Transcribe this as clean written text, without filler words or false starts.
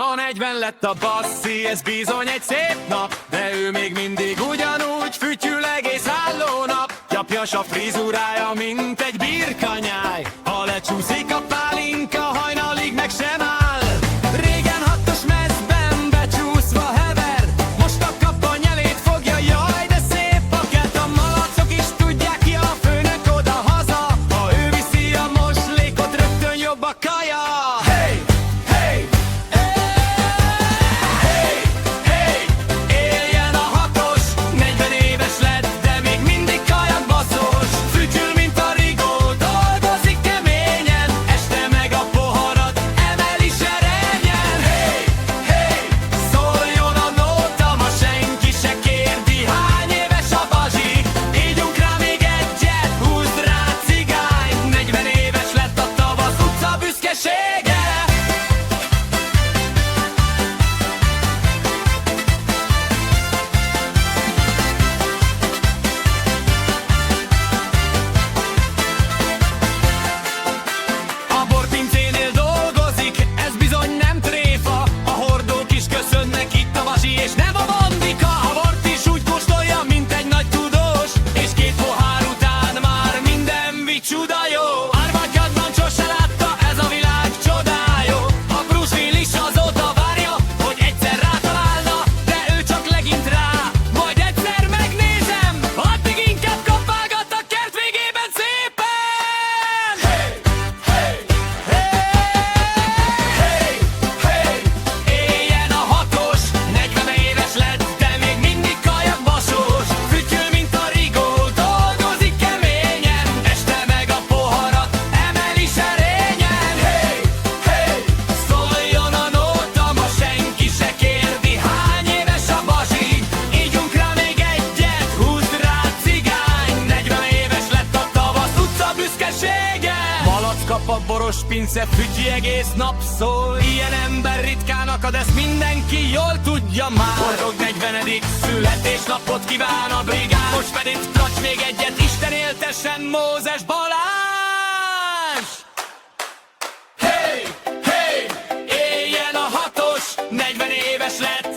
Ma 40 lett a basszi, ez bizony egy szép nap, de ő még mindig ugyanúgy fütyül egész álló nap. Gyapjas a frizurája, mint egy birkanyáj, ha lecsúszik a pálinka, hajnalig meg sem áll. Régen hatos mezben becsúszva hever, most a kapa nyelét fogja, jaj de szép a kert. A malacok is tudják, ki a főnök oda-haza, ha ő viszi a moslékot, rögtön jobb a kaja. És nem a bandika, a bort is úgy kóstolja, mint egy nagy tudós, és 2 pohár után már minden vicsuda jó. Árvágyadban sose látta, ez a világ csodája. A Bruce Willis azóta várja, hogy egyszer rátalálna, de ő csak legint rá, majd egyszer megnézem, addig inkább kapálgat a kert végében szépen. Hey, hey, hey, hey, hey, éljen a hatos, 40 éves lett, de még mindig kajakbaszós. Fütyül, mint a rigó, dolgozik keményen, este meg a poharat emeli serényen. Hey, hey, szóljon a nóta, ma senki se kérdi, hány éves a bazsi. Ígyunk rá még egyet, húzd rá cigány, 40 éves lett a tavasz utca büszkesége. Malac kap a boros pince, fütyi egész nap szól. Ilyen ember ritkán akad, ezt mindenki jól tudja már. Boldog 40. születésnapot kíván a brigád, most pedig tracs még egyet, Isten éltessen Mózes Balázs! Hey, hey, éljen a hatos, 40 éves lett,